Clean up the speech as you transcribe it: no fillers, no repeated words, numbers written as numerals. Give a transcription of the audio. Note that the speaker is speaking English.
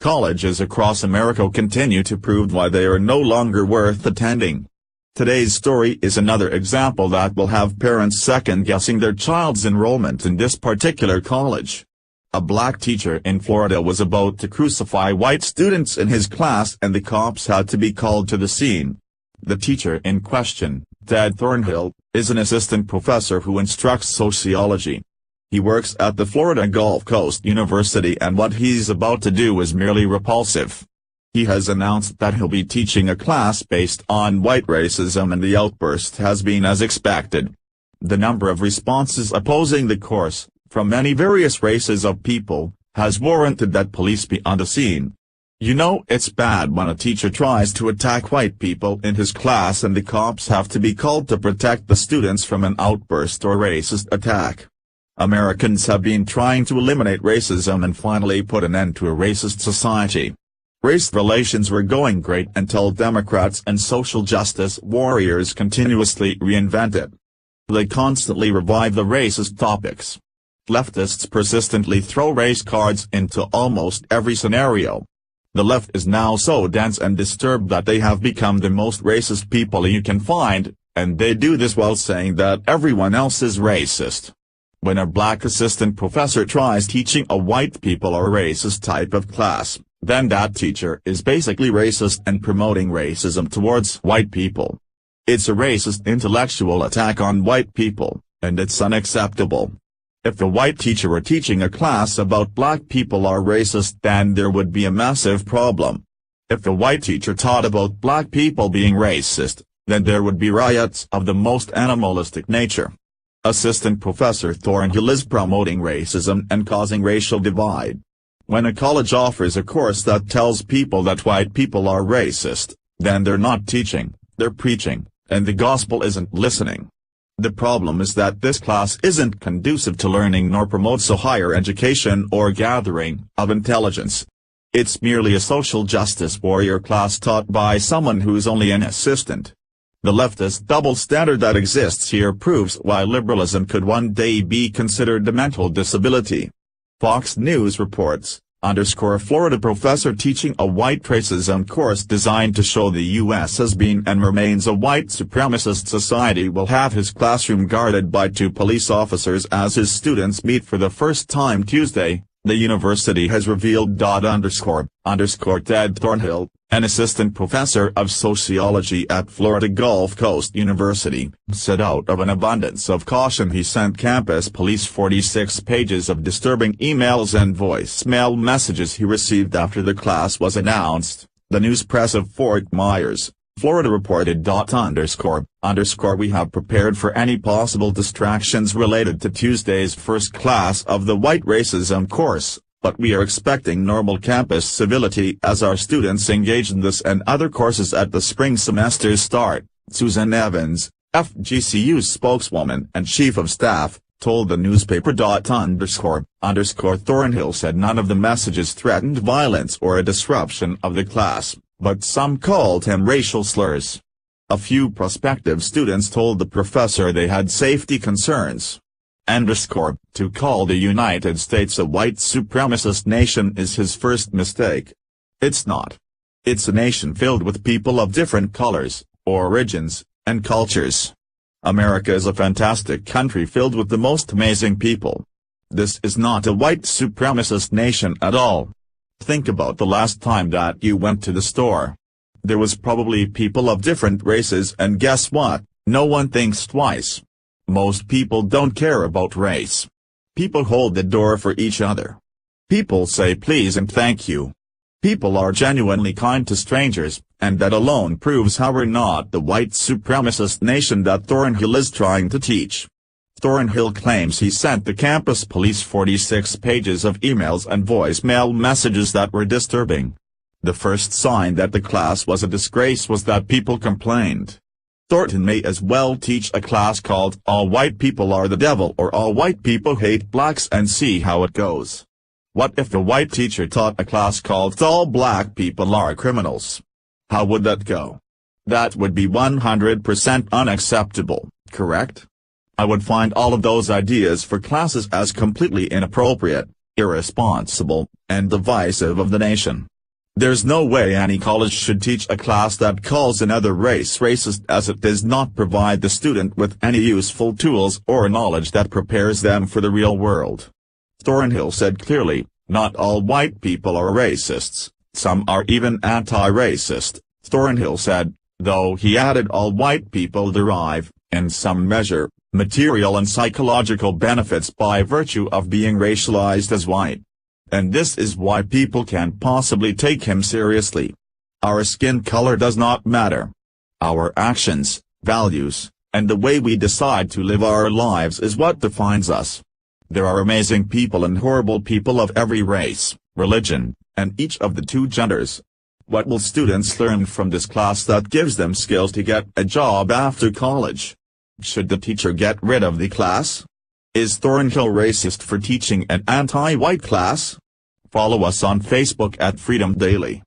Colleges across America continue to prove why they are no longer worth attending. Today's story is another example that will have parents second-guessing their child's enrollment in this particular college. A black teacher in Florida was about to crucify white students in his class and the cops had to be called to the scene. The teacher in question, Ted Thornhill, is an assistant professor who instructs sociology. He works at the Florida Gulf Coast University and what he's about to do is merely repulsive. He has announced that he'll be teaching a class based on white racism and the outburst has been as expected. The number of responses opposing the course, from many various races of people, has warranted that police be on the scene. You know it's bad when a teacher tries to attack white people in his class and the cops have to be called to protect the students from an outburst or racist attack. Americans have been trying to eliminate racism and finally put an end to a racist society. Race relations were going great until Democrats and social justice warriors continuously reinvent it. They constantly revive the racist topics. Leftists persistently throw race cards into almost every scenario. The left is now so dense and disturbed that they have become the most racist people you can find, and they do this while saying that everyone else is racist. When a black assistant professor tries teaching a white people or racist type of class, then that teacher is basically racist and promoting racism towards white people. It's a racist intellectual attack on white people, and it's unacceptable. If the white teacher were teaching a class about black people are racist, then there would be a massive problem. If the white teacher taught about black people being racist, then there would be riots of the most animalistic nature. Assistant Professor Thornhill is promoting racism and causing racial divide. When a college offers a course that tells people that white people are racist, then they're not teaching, they're preaching, and the gospel isn't listening. The problem is that this class isn't conducive to learning nor promotes a higher education or gathering of intelligence. It's merely a social justice warrior class taught by someone who's only an assistant. The leftist double standard that exists here proves why liberalism could one day be considered a mental disability. Fox News reports, Florida professor teaching a white racism course designed to show the U.S. has been and remains a white supremacist society will have his classroom guarded by 2 police officers as his students meet for the first time Tuesday, the university has revealed. Ted Thornhill, an assistant professor of sociology at Florida Gulf Coast University, said out of an abundance of caution he sent campus police 46 pages of disturbing emails and voicemail messages he received after the class was announced, the News Press of Fort Myers, Florida reported. We have prepared for any possible distractions related to Tuesday's first class of the white racism course, but we are expecting normal campus civility as our students engage in this and other courses at the spring semester's start, Susan Evans, FGCU's spokeswoman and chief of staff, told the newspaper. Thornhill said none of the messages threatened violence or a disruption of the class, but some called him racial slurs. A few prospective students told the professor they had safety concerns. To call the United States a white supremacist nation is his first mistake. It's not. It's a nation filled with people of different colors, origins, and cultures. America is a fantastic country filled with the most amazing people. This is not a white supremacist nation at all. Think about the last time that you went to the store. There was probably people of different races and guess what, no one thinks twice. Most people don't care about race. People hold the door for each other. People say please and thank you. People are genuinely kind to strangers, and that alone proves how we're not the white supremacist nation that Thornhill is trying to teach. Thornhill claims he sent the campus police 46 pages of emails and voicemail messages that were disturbing. The first sign that the class was a disgrace was that people complained. Thornhill may as well teach a class called All White People Are the Devil or All White People Hate Blacks and see how it goes. What if the white teacher taught a class called All Black People Are Criminals? How would that go? That would be 100% unacceptable, correct? I would find all of those ideas for classes as completely inappropriate, irresponsible, and divisive of the nation. There's no way any college should teach a class that calls another race racist, as it does not provide the student with any useful tools or knowledge that prepares them for the real world. Thornhill said clearly, "Not all white people are racists, some are even anti-racist," Thornhill said, though he added all white people derive, in some measure, material and psychological benefits by virtue of being racialized as white. And this is why people can't possibly take him seriously. Our skin color does not matter. Our actions, values, and the way we decide to live our lives is what defines us. There are amazing people and horrible people of every race, religion, and each of the two genders. What will students learn from this class that gives them skills to get a job after college? Should the teacher get rid of the class? Is Thornhill racist for teaching an anti-white class? Follow us on Facebook at Freedom Daily.